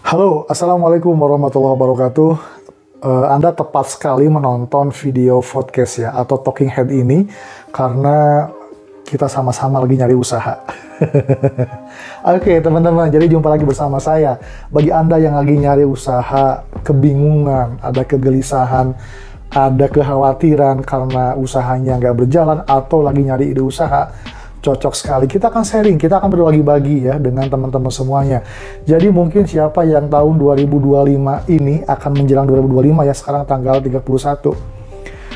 Halo, Assalamualaikum warahmatullahi wabarakatuh. Anda tepat sekali menonton video podcast ya, atau talking head ini, karena kita sama-sama lagi nyari usaha. Oke, teman-teman, jadi jumpa lagi bersama saya. Bagi Anda yang lagi nyari usaha, kebingungan, ada kegelisahan, ada kekhawatiran karena usahanya nggak berjalan, atau lagi nyari ide usaha, cocok sekali. Kita akan sharing, kita akan berbagi-bagi ya dengan teman-teman semuanya. Jadi mungkin siapa yang tahun 2025 ini akan menjelang 2025 ya, sekarang tanggal 31,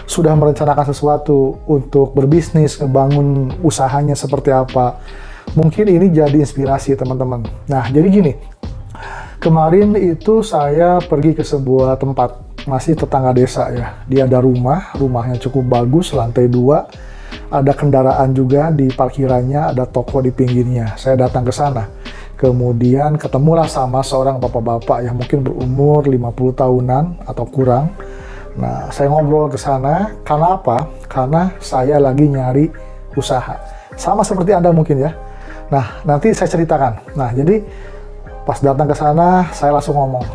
sudah merencanakan sesuatu untuk berbisnis, ngebangun usahanya seperti apa. Mungkin ini jadi inspirasi teman-teman. Nah, jadi gini. Kemarin itu saya pergi ke sebuah tempat, masih tetangga desa ya. Dia ada rumahnya cukup bagus, lantai 2. Ada kendaraan juga di parkirannya, ada toko di pinggirnya. Saya datang ke sana. Kemudian ketemulah sama seorang bapak-bapak yang mungkin berumur 50 tahunan atau kurang. Nah, saya ngobrol ke sana. Karena apa? Karena saya lagi nyari usaha. Sama seperti Anda mungkin ya. Nah, nanti saya ceritakan. Nah, jadi pas datang ke sana, saya langsung ngomong,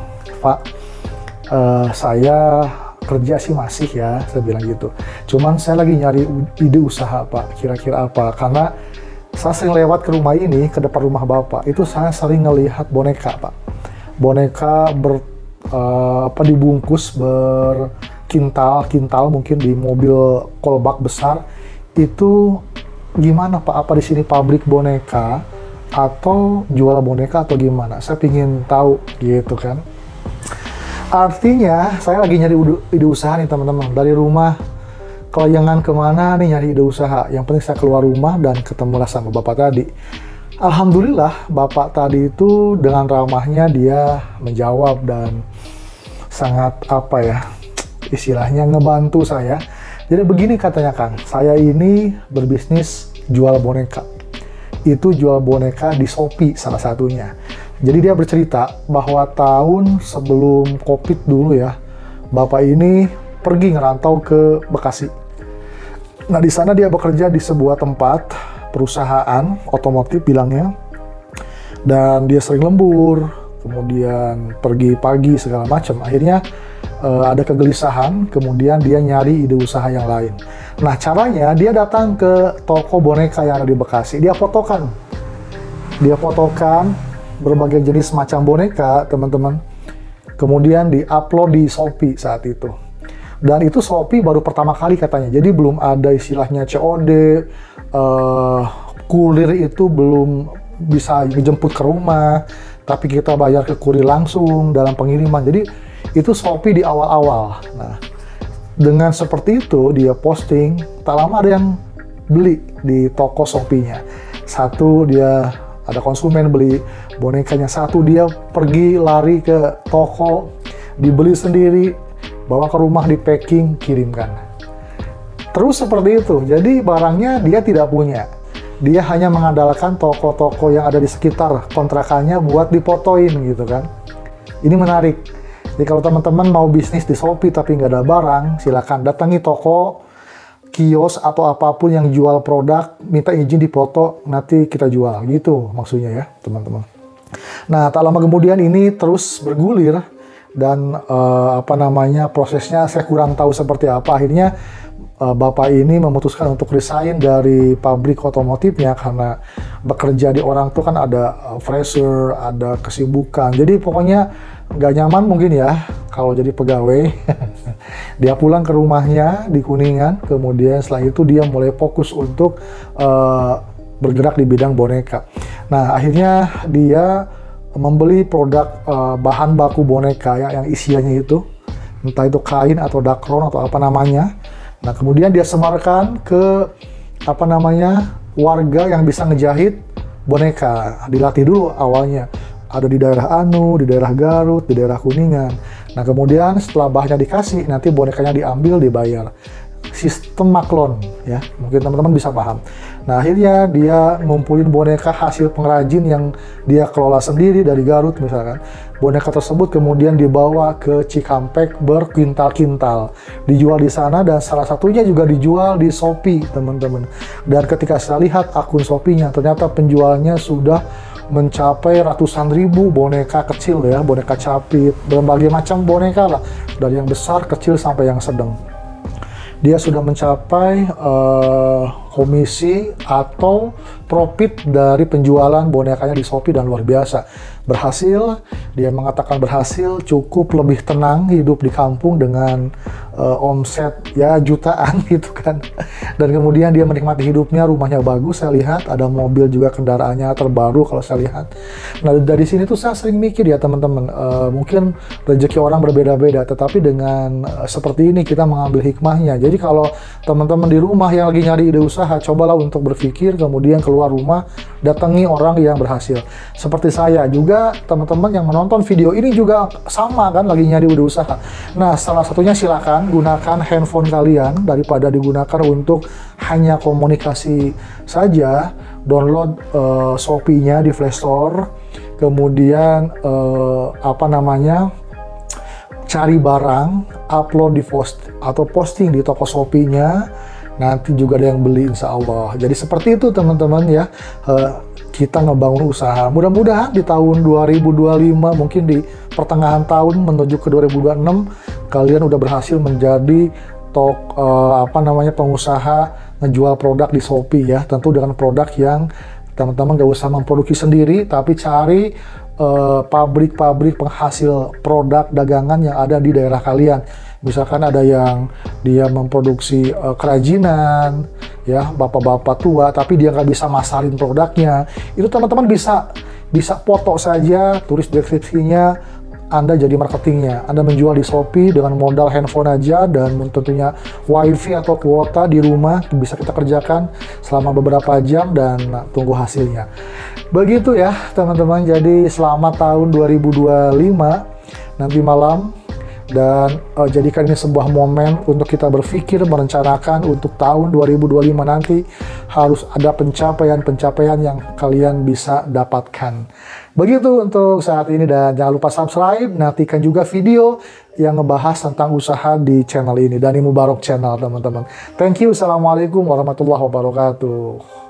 Pak, saya kerja sih masih ya, saya bilang gitu. Cuman saya lagi nyari ide usaha Pak, kira-kira apa? Karena saya sering lewat ke rumah ini, ke depan rumah Bapak, itu saya sering ngelihat boneka Pak. Boneka dibungkus berkintal mungkin di mobil kolbak besar. Itu gimana Pak? Apa di sini pabrik boneka atau jual boneka atau gimana? Saya pingin tahu gitu kan. Artinya, saya lagi nyari ide usaha nih teman-teman. Dari rumah, kelayangan kemana nih nyari ide usaha. Yang penting saya keluar rumah dan ketemulah sama Bapak tadi. Alhamdulillah, Bapak tadi itu dengan ramahnya dia menjawab dan sangat istilahnya ngebantu saya. Jadi begini katanya Kang, saya ini berbisnis jual boneka. Itu jual boneka di Shopee salah satunya. Jadi dia bercerita bahwa tahun sebelum COVID dulu ya, Bapak ini pergi ngerantau ke Bekasi. Nah, di sana dia bekerja di sebuah tempat perusahaan otomotif bilangnya. Dan dia sering lembur, kemudian pergi pagi segala macam. Akhirnya ada kegelisahan, kemudian dia nyari ide usaha yang lain. Nah, caranya dia datang ke toko boneka yang ada di Bekasi. Dia fotokan berbagai jenis macam boneka, teman-teman. Kemudian di-upload di Shopee saat itu. Dan itu Shopee baru pertama kali katanya. Jadi belum ada istilahnya COD, kurir itu belum bisa dijemput ke rumah, tapi kita bayar ke kurir langsung dalam pengiriman. Jadi itu Shopee di awal-awal. Nah, dengan seperti itu dia posting, tak lama ada yang beli di toko Shopee-nya. Satu dia ada konsumen beli bonekanya, satu dia pergi lari ke toko, dibeli sendiri, bawa ke rumah, di packing, kirimkan. Terus seperti itu, jadi barangnya dia tidak punya. Dia hanya mengandalkan toko-toko yang ada di sekitar kontrakannya buat dipotoin gitu kan. Ini menarik. Jadi kalau teman-teman mau bisnis di Shopee tapi nggak ada barang, silakan datangi toko, kios atau apapun yang jual produk, minta izin dipoto, nanti kita jual, gitu maksudnya ya teman-teman. Nah, tak lama kemudian ini terus bergulir dan prosesnya saya kurang tahu seperti apa. Akhirnya Bapak ini memutuskan untuk resign dari pabrik otomotifnya karena bekerja di orang tuh kan ada pressure, ada kesibukan. Jadi pokoknya nggak nyaman mungkin ya kalau jadi pegawai. Dia pulang ke rumahnya di Kuningan, kemudian setelah itu dia mulai fokus untuk bergerak di bidang boneka. Nah, akhirnya dia membeli produk bahan baku boneka yang isiannya itu, entah itu kain atau dakron atau apa namanya. Nah, kemudian dia sebarkan ke warga yang bisa ngejahit boneka. Dilatih dulu awalnya. Ada di daerah Anu, di daerah Garut, di daerah Kuningan. Nah, kemudian setelah bahannya dikasih, nanti bonekanya diambil, dibayar. Sistem maklon, ya. Mungkin teman-teman bisa paham. Nah, akhirnya dia ngumpulin boneka hasil pengrajin yang dia kelola sendiri dari Garut misalkan. Boneka tersebut kemudian dibawa ke Cikampek berkintal-kintal. Dijual di sana dan salah satunya juga dijual di Shopee, teman-teman. Dan ketika saya lihat akun Shopee-nya, ternyata penjualnya sudah mencapai ratusan ribu boneka kecil ya, boneka capit, berbagai macam boneka lah, dari yang besar, kecil sampai yang sedang. Dia sudah mencapai komisi atau profit dari penjualan bonekanya di Shopee dan luar biasa. Berhasil, dia mengatakan berhasil, cukup lebih tenang hidup di kampung dengan omset ya jutaan gitu kan. Dan kemudian dia menikmati hidupnya, rumahnya bagus, saya lihat ada mobil juga, kendaraannya terbaru kalau saya lihat. Nah dari sini tuh saya sering mikir ya teman-teman, mungkin rezeki orang berbeda-beda, tetapi dengan seperti ini kita mengambil hikmahnya. Jadi kalau teman-teman di rumah yang lagi nyari ide usaha, cobalah untuk berpikir, kemudian keluar rumah, datangi orang yang berhasil. Seperti saya juga, teman-teman yang menonton video ini juga sama kan, lagi nyari ide usaha. Nah, salah satunya silakan gunakan handphone kalian daripada digunakan untuk hanya komunikasi saja. Download Shopee-nya di Play Store, kemudian cari barang, upload di post atau posting di toko Shopee-nya, nanti juga ada yang beli insya Allah. Jadi seperti itu teman-teman ya, kita ngebangun usaha. Mudah-mudahan di tahun 2025, mungkin di pertengahan tahun menuju ke 2026, kalian udah berhasil menjadi pengusaha ngejual produk di Shopee ya. Tentu dengan produk yang teman-teman gak usah memproduksi sendiri, tapi cari pabrik-pabrik penghasil produk dagangan yang ada di daerah kalian. Misalkan ada yang dia memproduksi kerajinan, ya bapak-bapak tua, tapi dia nggak bisa masarin produknya. Itu teman-teman bisa foto saja, tulis deskripsinya, Anda jadi marketingnya. Anda menjual di Shopee dengan modal handphone aja dan tentunya wifi atau kuota di rumah bisa kita kerjakan selama beberapa jam dan tunggu hasilnya. Begitu ya teman-teman, jadi selamat tahun 2025 nanti malam. Dan jadikan ini sebuah momen untuk kita berpikir, merencanakan untuk tahun 2025 nanti harus ada pencapaian-pencapaian yang kalian bisa dapatkan. Begitu untuk saat ini, dan jangan lupa subscribe, nantikan juga video yang ngebahas tentang usaha di channel ini, Dhani Mubarak Channel teman-teman. Thank you, assalamualaikum warahmatullahi wabarakatuh.